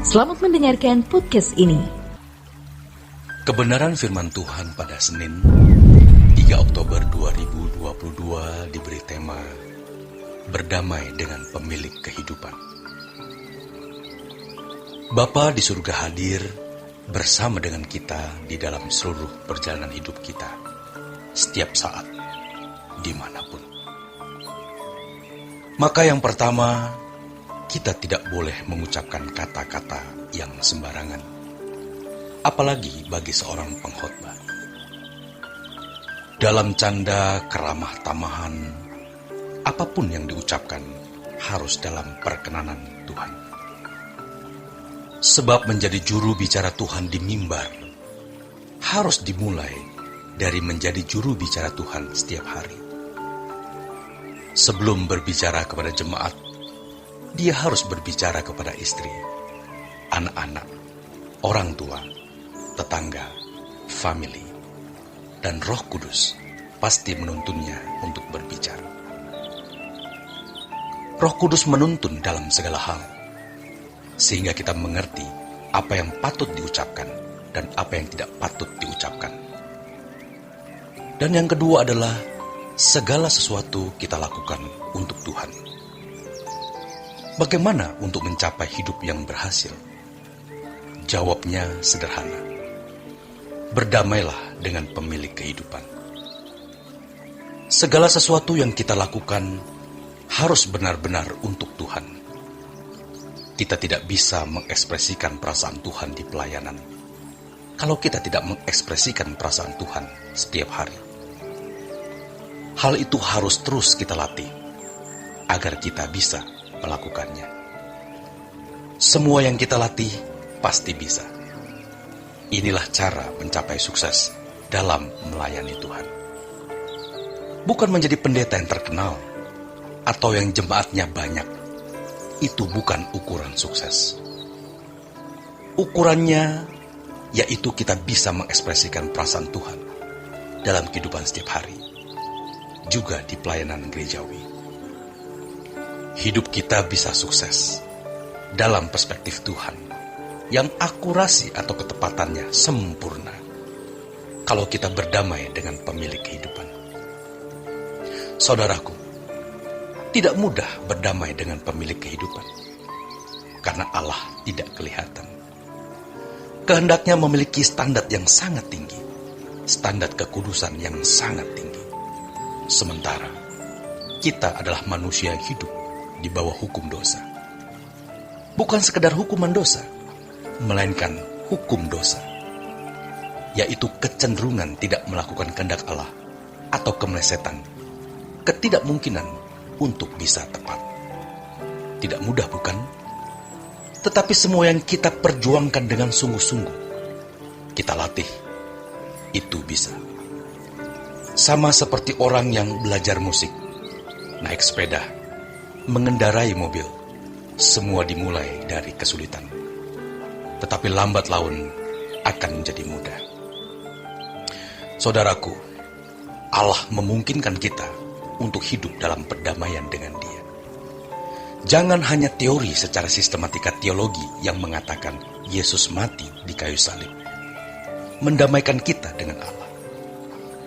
Selamat mendengarkan podcast ini. Kebenaran firman Tuhan pada Senin 3 Oktober 2022 diberi tema Berdamai dengan Pemilik Kehidupan. Bapa di surga hadir bersama dengan kita di dalam seluruh perjalanan hidup kita, setiap saat, dimanapun. Maka yang pertama, kita tidak boleh mengucapkan kata-kata yang sembarangan, apalagi bagi seorang pengkhotbah. Dalam canda keramah tamahan, apapun yang diucapkan harus dalam perkenanan Tuhan. Sebab menjadi juru bicara Tuhan di mimbar harus dimulai dari menjadi juru bicara Tuhan setiap hari. Sebelum berbicara kepada jemaat, dia harus berbicara kepada istri, anak-anak, orang tua, tetangga, family, dan Roh Kudus pasti menuntunnya untuk berbicara. Roh Kudus menuntun dalam segala hal, sehingga kita mengerti apa yang patut diucapkan dan apa yang tidak patut diucapkan. Dan yang kedua adalah segala sesuatu kita lakukan untuk Tuhan. Bagaimana untuk mencapai hidup yang berhasil? Jawabnya sederhana. Berdamailah dengan pemilik kehidupan. Segala sesuatu yang kita lakukan harus benar-benar untuk Tuhan. Kita tidak bisa mengekspresikan perasaan Tuhan di pelayanan kalau kita tidak mengekspresikan perasaan Tuhan setiap hari. Hal itu harus terus kita latih agar kita bisa melakukannya. Semua yang kita latih pasti bisa. Inilah cara mencapai sukses dalam melayani Tuhan. Bukan menjadi pendeta yang terkenal atau yang jemaatnya banyak. Itu bukan ukuran sukses. Ukurannya yaitu kita bisa mengekspresikan perasaan Tuhan dalam kehidupan setiap hari, juga di pelayanan gerejawi. Hidup kita bisa sukses dalam perspektif Tuhan yang akurasi atau ketepatannya sempurna kalau kita berdamai dengan pemilik kehidupan. Saudaraku, tidak mudah berdamai dengan pemilik kehidupan karena Allah tidak kelihatan. Kehendaknya memiliki standar yang sangat tinggi, standar kekudusan yang sangat tinggi. Sementara kita adalah manusia yang hidup di bawah hukum dosa. Bukan sekedar hukuman dosa, melainkan hukum dosa, yaitu kecenderungan tidak melakukan kehendak Allah atau kemelesetan, ketidakmungkinan untuk bisa tepat. Tidak mudah, bukan? Tetapi semua yang kita perjuangkan dengan sungguh-sungguh, kita latih, itu bisa. Sama seperti orang yang belajar musik, naik sepeda, mengendarai mobil, semua dimulai dari kesulitan. Tetapi lambat laun akan menjadi mudah. Saudaraku, Allah memungkinkan kita untuk hidup dalam perdamaian dengan Dia. Jangan hanya teori secara sistematika teologi yang mengatakan Yesus mati di kayu salib, mendamaikan kita dengan Allah.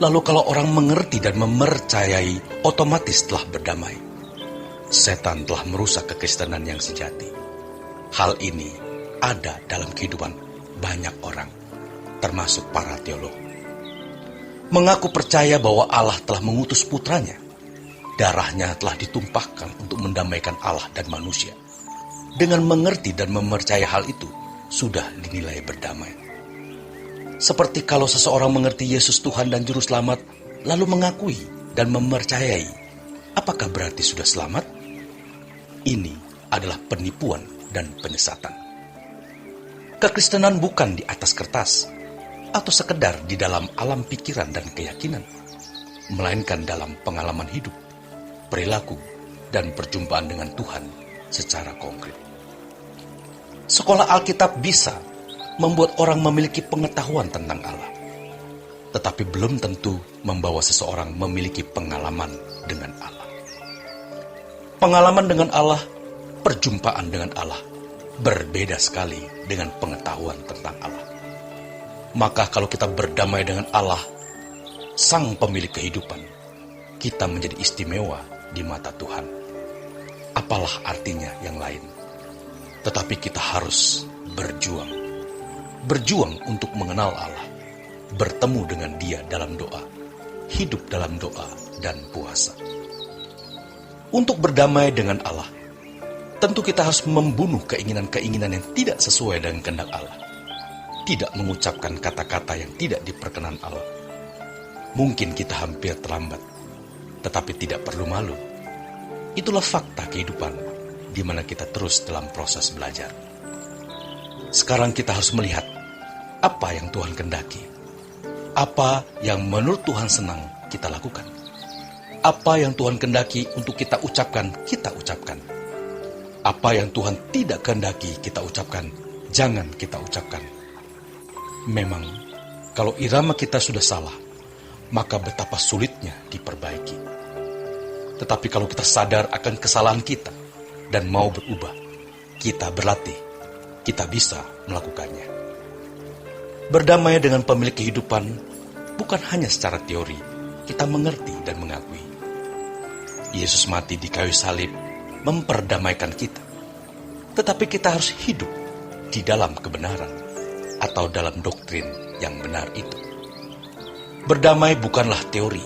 Lalu kalau orang mengerti dan mempercayai, otomatis telah berdamai. Setan telah merusak kekristenan yang sejati. Hal ini ada dalam kehidupan banyak orang, termasuk para teolog. Mengaku percaya bahwa Allah telah mengutus putranya. Darahnya telah ditumpahkan untuk mendamaikan Allah dan manusia. Dengan mengerti dan mempercayai hal itu, sudah dinilai berdamai. Seperti kalau seseorang mengerti Yesus Tuhan dan Juru Selamat, lalu mengakui dan mempercayai, apakah berarti sudah selamat? Ini adalah penipuan dan penyesatan. Kekristenan bukan di atas kertas atau sekedar di dalam alam pikiran dan keyakinan, melainkan dalam pengalaman hidup, perilaku, dan perjumpaan dengan Tuhan secara konkret. Sekolah Alkitab bisa membuat orang memiliki pengetahuan tentang Allah, tetapi belum tentu membawa seseorang memiliki pengalaman dengan Allah. Pengalaman dengan Allah, perjumpaan dengan Allah, berbeda sekali dengan pengetahuan tentang Allah. Maka kalau kita berdamai dengan Allah, Sang Pemilik kehidupan, kita menjadi istimewa di mata Tuhan. Apalah artinya yang lain? Tetapi kita harus berjuang. Berjuang untuk mengenal Allah, bertemu dengan Dia dalam doa, hidup dalam doa dan puasa. Untuk berdamai dengan Allah, tentu kita harus membunuh keinginan-keinginan yang tidak sesuai dengan kehendak Allah. Tidak mengucapkan kata-kata yang tidak diperkenan Allah. Mungkin kita hampir terlambat, tetapi tidak perlu malu. Itulah fakta kehidupan di mana kita terus dalam proses belajar. Sekarang kita harus melihat apa yang Tuhan kehendaki. Apa yang menurut Tuhan senang kita lakukan. Apa yang Tuhan kehendaki untuk kita ucapkan, kita ucapkan. Apa yang Tuhan tidak kehendaki kita ucapkan, jangan kita ucapkan. Memang, kalau irama kita sudah salah, maka betapa sulitnya diperbaiki. Tetapi kalau kita sadar akan kesalahan kita dan mau berubah, kita berlatih, kita bisa melakukannya. Berdamai dengan Pemilik kehidupan bukan hanya secara teori, kita mengerti dan mengakui. Yesus mati di kayu salib memperdamaikan kita. Tetapi kita harus hidup di dalam kebenaran atau dalam doktrin yang benar itu. Berdamai bukanlah teori,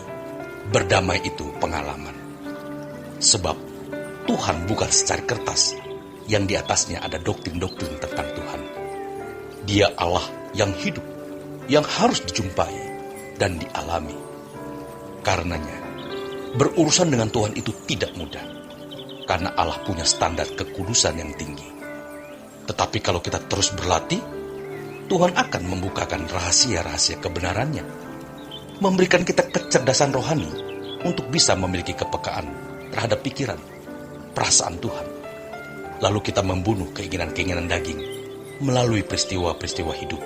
berdamai itu pengalaman. Sebab Tuhan bukan secari kertas yang di atasnya ada doktrin-doktrin tentang Tuhan. Dia Allah yang hidup, yang harus dijumpai dan dialami. Karenanya, berurusan dengan Tuhan itu tidak mudah, karena Allah punya standar kekudusan yang tinggi. Tetapi kalau kita terus berlatih, Tuhan akan membukakan rahasia-rahasia kebenarannya, memberikan kita kecerdasan rohani untuk bisa memiliki kepekaan terhadap pikiran, perasaan Tuhan. Lalu kita membunuh keinginan-keinginan daging melalui peristiwa-peristiwa hidup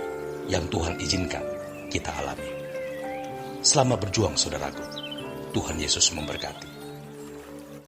yang Tuhan izinkan kita alami. Selamat berjuang, saudaraku. Tuhan Yesus memberkati.